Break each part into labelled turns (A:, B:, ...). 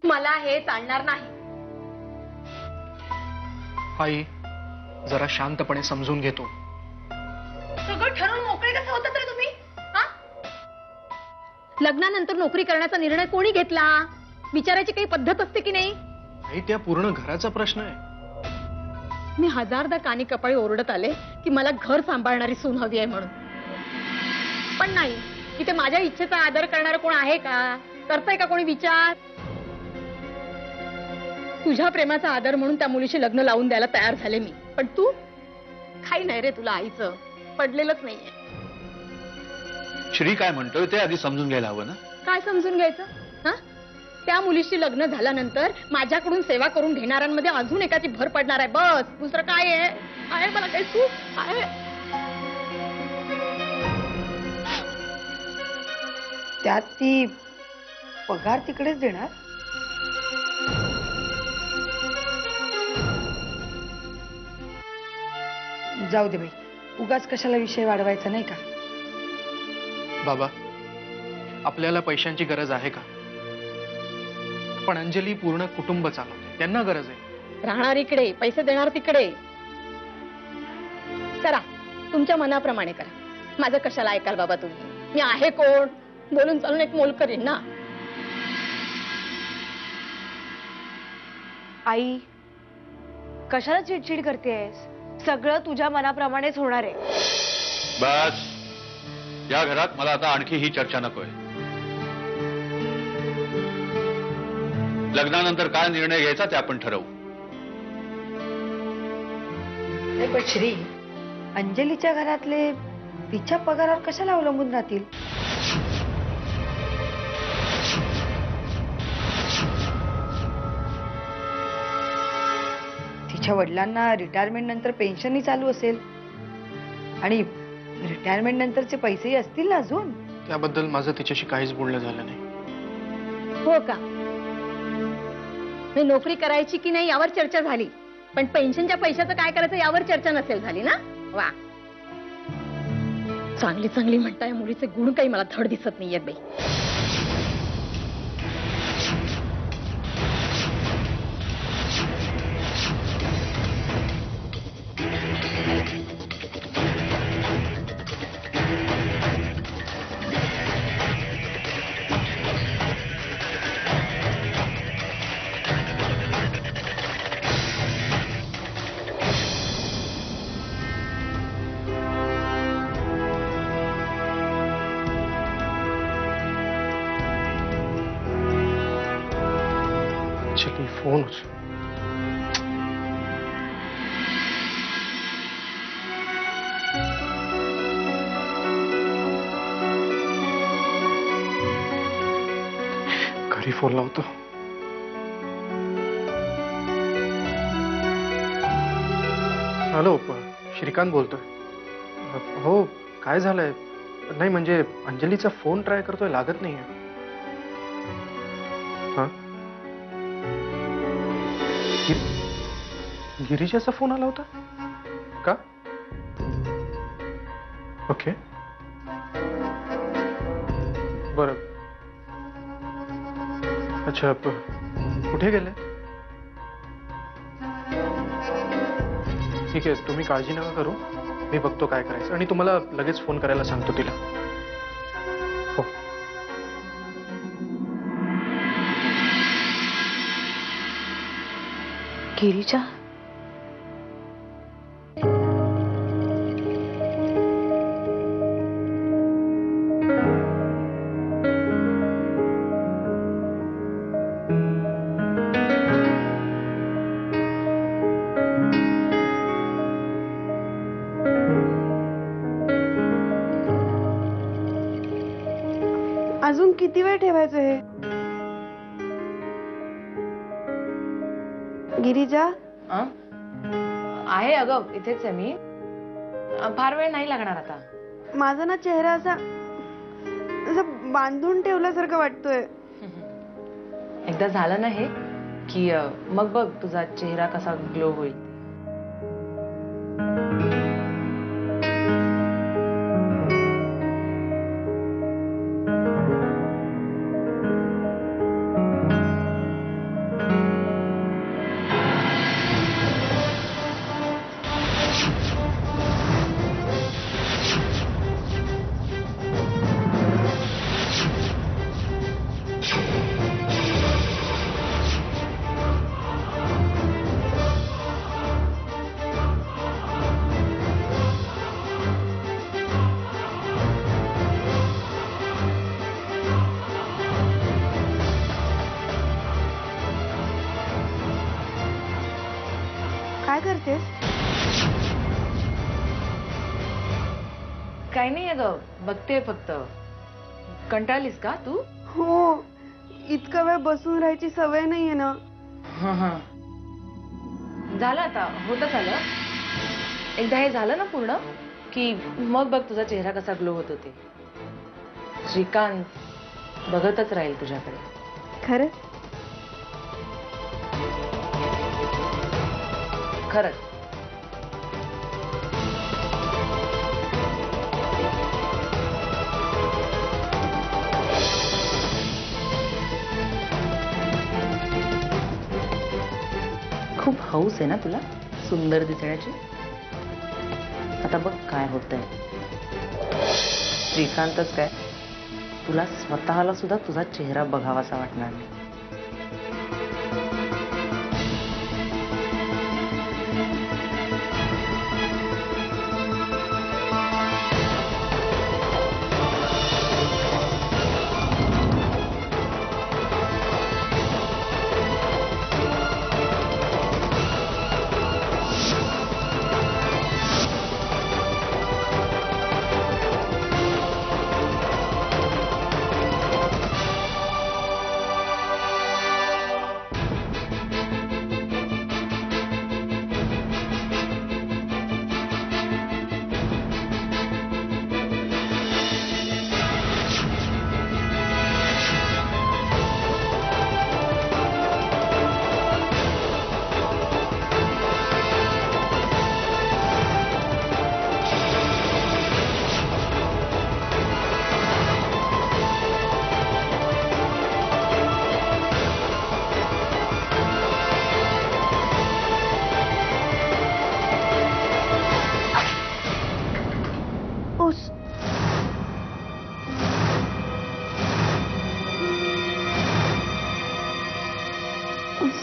A: मला हे चालणार नाही.
B: आई जरा शांतपणे समजून घेतो.
A: सगळं ठरवून मोकळे कसं होतात रे तुम्ही? लग्नानंतर नोकरी करण्याचा निर्णय कोणी घेतला? विचारायची काही पद्धत असते की नाही?
B: आई त्या पूर्ण घराचा प्रश्न आहे.
A: मी हजारदा कानी कपाळी ओरडत आले की मला घर सांभाळणारी सून हवी आहे म्हणून, पण नाही. इथे माझ्या इच्छेचा आदर करणारं कोण आहे का? करतंय का कोणी विचार? तुझ्या प्रेमाचा आदर म्हणून त्या मुलीशी लग्न लावून द्यायला तयार झाले मी, पण तू काही नाही रे, तुला आईचं पडलेलंच नाहीये.
C: श्री काय म्हणतोय ते आधी समजून घ्यायला हवं ना.
A: काय समजून घ्यायचं? त्या मुलीशी लग्न झाल्यानंतर माझ्याकडून सेवा करून घेणाऱ्यांमध्ये अजून एकाची भर पडणार आहे, बस. दुसरं काय आहे? मला काही तू आहे?
D: त्यात ती पगार तिकडेच देणार. जाऊ दे बाई, उगाच कशाला विषय वाढवायचा नाही का?
B: बाबा आपल्याला पैशांची गरज आहे का? पण अंजली पूर्ण कुटुंब चालवते, त्यांना गरज आहे.
A: राहणार इकडे, पैसे देणार तिकडे. करा तुमच्या मनाप्रमाणे करा. माझं कशाला ऐकाल बाबा तुम्ही? मी आहे कोण? बोलून चालून एक मोल करीन ना.
E: आई कशाला चिडचिड करतेस? सगळं तुझ्या मनाप्रमाणेच होणार आहे.
C: बस, या घरात मला आता आणखी ही चर्चा नकोय. लग्नानंतर काय निर्णय घ्यायचा ते आपण ठरवू.
D: पण श्री, अंजलीच्या घरातले तिच्या पगारावर कशाला अवलंबून राहतील? तिच्या वडिलांना रिटायरमेंट नंतर पेन्शनही चालू असेल आणि रिटायरमेंट नंतरचे पैसेही असतील ना अजून.
B: त्याबद्दल माझं तिच्याशी काहीच बोलणं झालं नाही.
A: हो का? मी नोकरी करायची की नाही यावर चर्चा झाली, पण पेन्शनच्या पैशाचं काय करायचं यावर चर्चा नसेल झाली ना? वा, चांगली चांगली म्हणताय. मुलीचे गुण काही मला धड दिसत नाहीयेत बाई.
B: अंजली फोन घरी फोन लावतो. हॅलो, श्रीकांत बोलतोय. हो, काय झालंय? नाही म्हणजे अंजलीचा फोन ट्राय करतोय, लागत नाहीये. हा, गिरीजाचा फोन आला होता का? ओके, बरं. अच्छा, कुठे गेले? ठीक आहे, तुम्ही काळजी नका करू. मी बघतो काय करायचं आणि तुम्हाला लगेच फोन करायला सांगतो तिला. हो.
E: गिरीजा,
F: अजून किती वेळ ठेवायचं हे? गिरिजा,
E: आहे अगं, इथेच आहे मी. फार वेळ नाही लागणार आता.
F: माझा ना चेहरा असा असं बांधून ठेवल्यासारखं वाटतोय.
E: एकदा झालं ना हे की मग बघ तुझा चेहरा कसा ग्लो होईल.
F: काय करतेस?
E: काही नाही अगं, बघते फक्त. कंटाळलीस का तू?
F: हो, इतका वेळ बसून राहायची सवय नाहीये ना.
E: झालं आता, होतच आलं. एकदा हे झालं ना पूर्ण की मग बघ तुझा चेहरा कसा ग्लो होत होते. श्रीकांत बघतच राहील तुझ्याकडे.
F: खरं?
E: खरंच. खूप हौस आहे ना तुला सुंदर दिसण्याची. आता बघ काय होतंय. श्रीकांतच काय, तुला स्वतःला सुद्धा तुझा चेहरा बघावासा वाटणार नाही.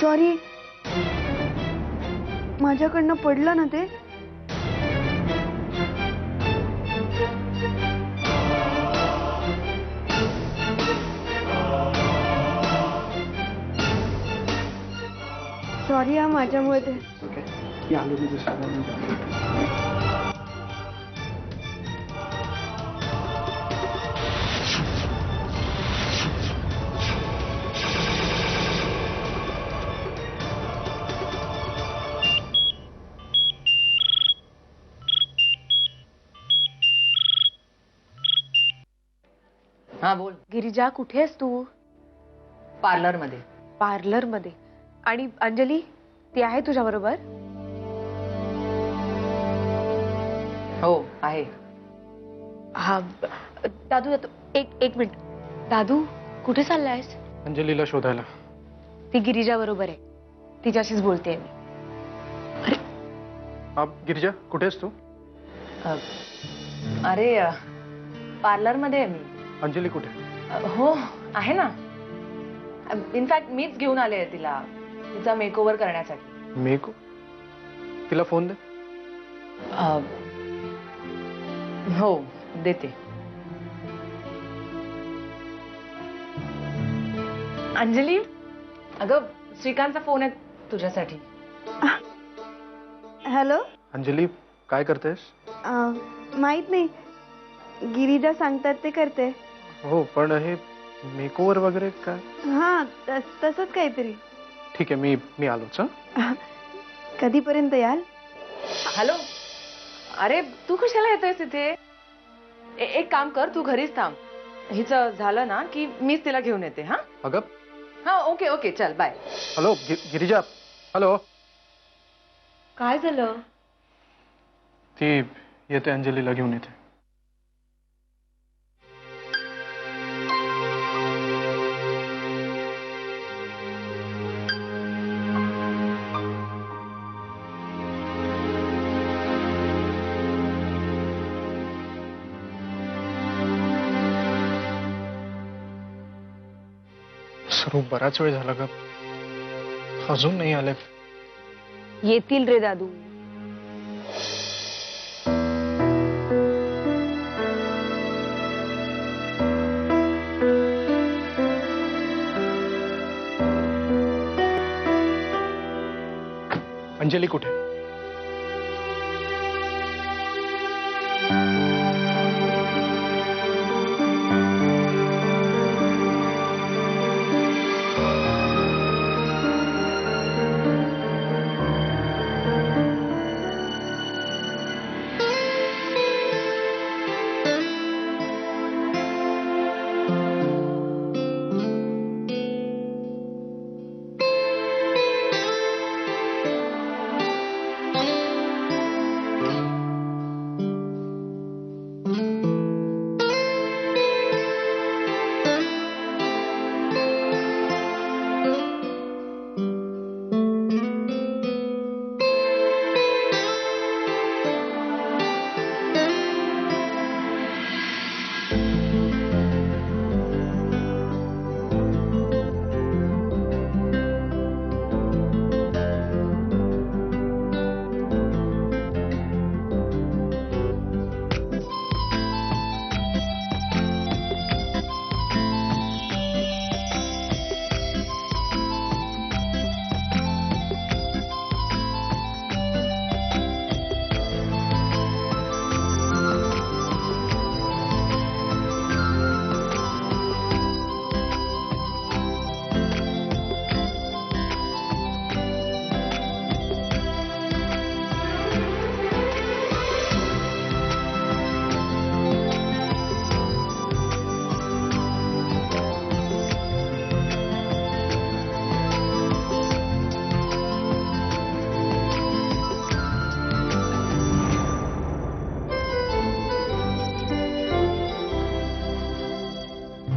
F: सॉरी, माझ्याकडनं पडलं ना ते. सॉरी हा, माझ्यामुळे ते.
E: हा बोल.
F: गिरिजा, कुठे आहेस तू?
E: पार्लर मध्ये.
F: पार्लर मध्ये? आणि अंजली ती आहे तुझ्या बरोबर?
E: हो आहे.
F: हा दादू, एक मिनिट. दादू, कुठे चाललायस?
B: अंजलीला शोधायला.
F: ती गिरिजा बरोबर आहे, तिच्याशीच बोलते मी.
B: गिरिजा, कुठे आहेस तू?
E: अरे पार्लर मध्ये आहे मी.
B: अंजली कुठे?
E: हो आहे ना. इनफॅक्ट मीच घेऊन आले तिला तिचा मेकओव्हर करण्यासाठी.
B: मेकू तिला फोन दे.
E: हो देते. अंजली, अगं श्रीकांतचा फोन आहे तुझ्यासाठी.
F: हॅलो.
B: अंजली काय करतेस?
F: माहित नाही, गिरिजा सांगतात ते करते.
B: हो पण हे मेकओव्हर वगैरे काय?
F: हा तसंच काहीतरी.
B: ठीक आहे, मी आलोच.
F: कधीपर्यंत याल?
E: हॅलो, अरे तू कशाला येतोयस तिथे? एक काम कर, तू घरीच थांब. हिचं झालं ना की मीच तिला घेऊन येते. हा
B: अगं
E: हा ओके ओके चल बाय.
B: हॅलो गिरिजा. हॅलो.
E: काय झालं?
B: ती येते, अंजलीला घेऊन येते. स्वरूप बराच वेळ झाला ग, अजून नाही आले.
F: येतील रे दादू.
B: अंजली कुठे?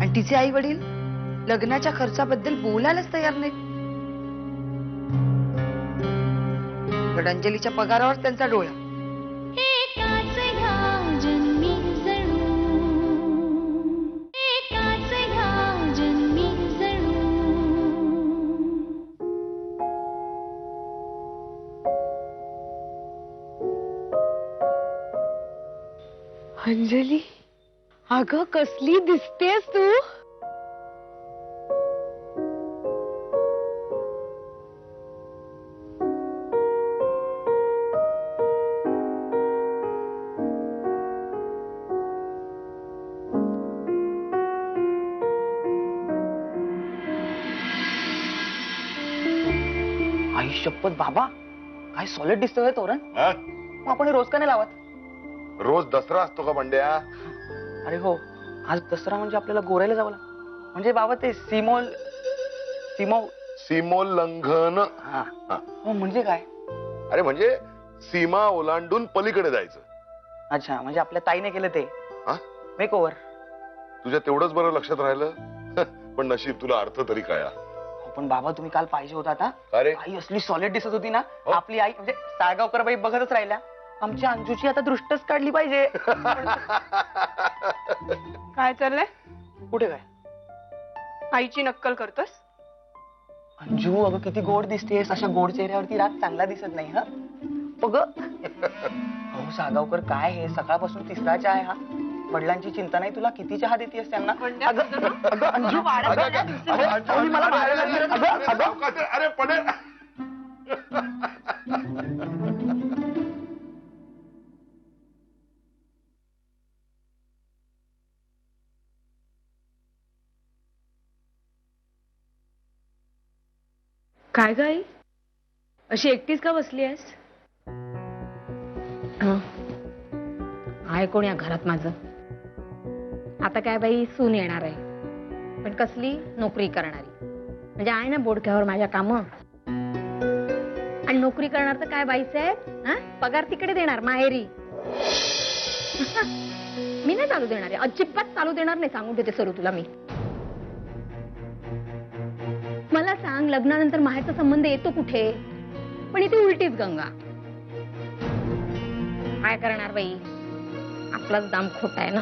D: आणि तिचे आई वडील लग्नाच्या खर्चाबद्दल बोलायलाच तयार नाहीत. पण अंजलीच्या पगारावर त्यांचा डोळा.
F: अंजली, अगं कसली दिसतेस तू.
G: आई शपथ बाबा, काय सॉलिड दिसतोय तोरण.
C: हा?
G: मग आपण हे रोज का नाही लावत?
C: रोज दसरा असतो का बंड्या?
G: अरे हो, आज दसरा म्हणजे आपल्याला गोरायला जावं लागतं. म्हणजे बाबा ते सीमोल
C: सीमोल्लंघन.
G: हा
C: हा.
G: हो म्हणजे काय?
C: अरे म्हणजे सीमा ओलांडून पलीकडे जायचं.
G: अच्छा, म्हणजे आपल्या ताईने केलं ते
C: हा?
G: मेकओव्हर.
C: तुझ्या तेवढंच बरं लक्षात राहिलं. पण नशीब तुला अर्थ तरी कळला.
G: पण बाबा तुम्ही काल पाहिजे होता आता.
C: अरे
G: आई असली सॉलिड दिसत होती ना.
C: हो.
G: आपली आई म्हणजे साळगावकर बाई बघतच राहिल्या. आमच्या अंजूची आता दृष्टच काढली पाहिजे.
F: काय चाललंय?
G: कुठे काय?
F: आईची नक्कल करतोस?
G: अंजू अगं किती गोड दिसतेस, अशा गोड चेहऱ्यावरती राग चांगला दिसत नाही हा. बघ अहो सागावकर, काय हे सकाळपासून तिसरा चहा आहे हा. वडिलांची चिंता नाही तुला, किती चहा देतेस त्यांना. अगं अगं अंजू वाढत चालल्या दिवसेंदिवस. अहो, मी मला मारायला लागली. अगं अगं
C: अरे पडेल.
D: काय गाई अशी एकटीच का बसली आहेस?
A: आहे कोण या घरात माझं? आता काय बाई, सून येणार आहे, पण कसली? नोकरी करणारी. म्हणजे आहे ना बोडक्यावर माझ्या कामं. आणि नोकरी करणार तर काय बाईच आहे, हा? पगार तिकडे देणार माहेरी. मी नाही चालू देणार आहे, अजिबात चालू देणार नाही, सांगून देते सरू तुला मी. मला सांग, लग्नानंतर माहेरचा संबंध येतो कुठे? पण इथे उलटीच गंगा. काय करणार बाई, आपलाच दाम खोटा आहे ना.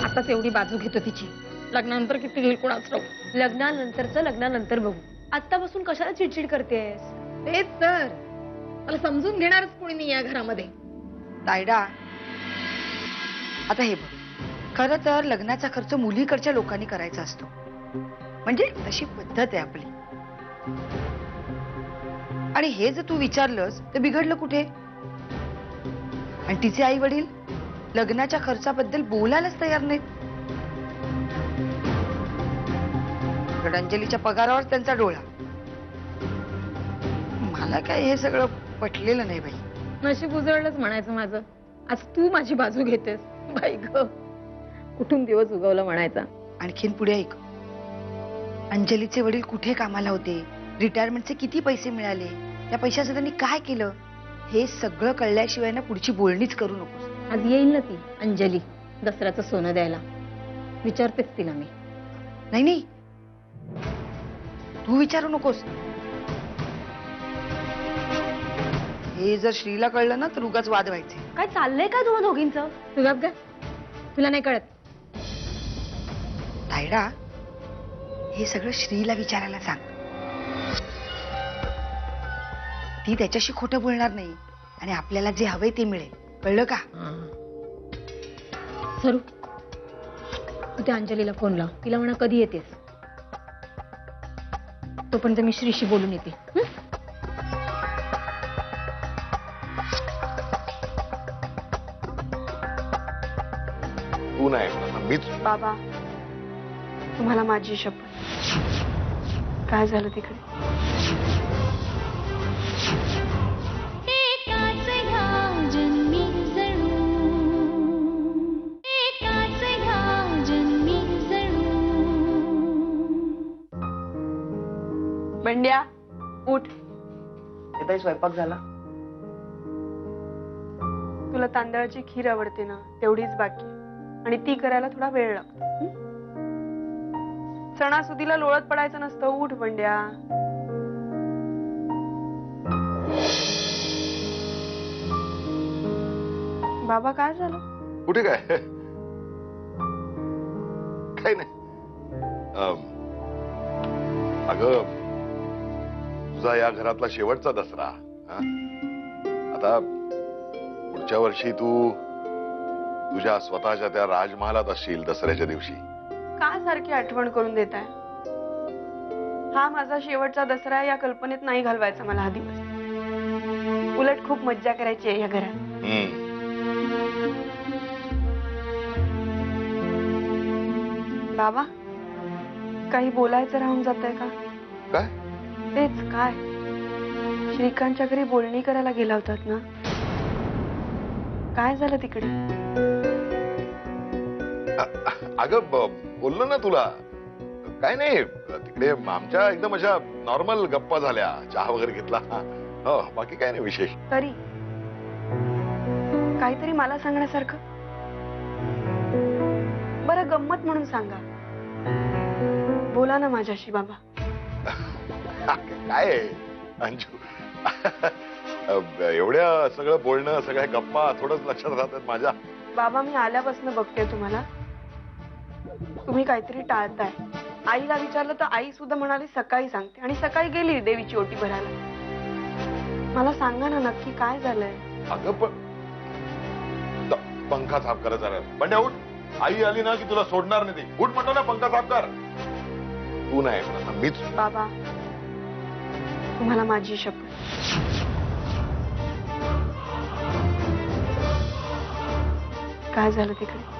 A: आताच एवढी बाजू घेतो तिची, लग्नानंतर किती घेईल कोणाच ठाऊक.
D: लग्नानंतरचं लग्नानंतर बघू, आत्तापासून कशाला चिडचिड करतेस?
A: तेच तर, मला समजून घेणारच कोणी नाही या घरामध्ये.
D: तायडा, आता हे बघ, खरं तर लग्नाचा खर्च मुलीकडच्या लोकांनी करायचा असतो, म्हणजे तशी पद्धत आहे आपली. आणि हे जर तू विचारलंस तर बिघडलं कुठे? आणि तिचे आई वडील लग्नाच्या खर्चाबद्दल बोलायलाच तयार नाहीत. अंजलीच्या पगारावर त्यांचा डोळा. मला काय हे सगळं पटलेलं नाही बाई.
A: नशीब उजळलंच म्हणायचं माझं. आज तू माझी बाजू घेतेस बाई ग. कुठून दिवस उगवला म्हणायचा.
D: आणखीन पुढे ऐक, अंजलीचे वडील कुठे कामाला होते, रिटायरमेंटचे किती पैसे मिळाले, त्या पैशाचं त्यांनी काय केलं, हे सगळं कळल्याशिवाय ना पुढची बोलणीच करू नकोस.
A: आज येईल ना ती अंजली दसऱ्याचं सोनं द्यायला, विचारतेच तिला मी.
D: नाही नाही, तू विचारू नकोस. हे जर श्रीला कळलं ना तर उगाच वाद व्हायचे.
F: काय चाललंय काय तुम्हा दोघींचं?
A: तू गप ग, तुला नाही कळत.
D: तायडा, हे सगळं श्रीला विचारायला सांग. ती त्याच्याशी खोटं बोलणार नाही आणि आपल्याला जे हवंय ते मिळेल. कळलं का?
A: सरू, तू त्या अंजलीला फोन लाव, तिला म्हणा कधी येतेस. तोपर्यंत मी श्रीशी बोलून येते.
C: तू नाही, मीच.
F: बाबा, तुम्हाला माझी शपथ, काय झालं तिकडे? बंड्या, उठ.
G: येताही स्वयंपाक झाला.
F: तुला तांदळाची खीर आवडते ना, तेवढीच बाकी, आणि ती करायला थोडा वेळ लागतो. सणासुदीला लोळत पडायचं नसतं. उठ बंड्या. बाबा, काय झालं?
C: कुठे काय? काही नाही. अगं, तुझा या घरातला शेवटचा दसरा. आता पुढच्या वर्षी तू तुझ्या स्वतःच्या त्या राजमहालात असशील दसऱ्याच्या दिवशी.
F: का सारखी आठवण करून देताय? हा माझा शेवटचा दसरा या कल्पनेत नाही घालवायचा मला हा दिवस. उलट खूप मज्जा करायची आहे या घरात. बाबा, काही बोलायचं राहून जातंय का?
C: काय?
F: तेच काय, श्रीकांतच्या घरी बोलणी करायला गेला होतात ना, काय झालं तिकडे?
C: अगं, बोललो ना तुला, काय नाही, तिकडे आमच्या एकदम अशा नॉर्मल गप्पा झाल्या, चहा वगैरे घेतला. हो, बाकी काय नाही विशेष.
F: तरी काहीतरी मला सांगण्यासारखं. बरं, गंमत म्हणून सांगा. बोला ना माझ्याशी बाबा.
C: काय आहे, अंजू, एवढ्या सगळं बोलणं, सगळ्या गप्पा थोडंच लक्षात राहतात माझ्या.
F: बाबा, मी आल्यापासून बघते तुम्हाला. तुम्ही काहीतरी टाळताय. आईला विचारलं तर आई सुद्धा म्हणाली सकाळी सांगते, आणि सकाळी गेली देवीची ओटी भरायला. मला सांगा ना नक्की काय झालंय.
C: अगं पण पंखा साफ करत जरा. बंड्या उठ. आई आली ना की तुला सोडणार नाही ती. उठ म्हणतो ना, पंखा साफ कर. तू नाही म्हणत, मीच.
F: बाबा, तुम्हाला माझी शपथ, काय झालं तिकडे?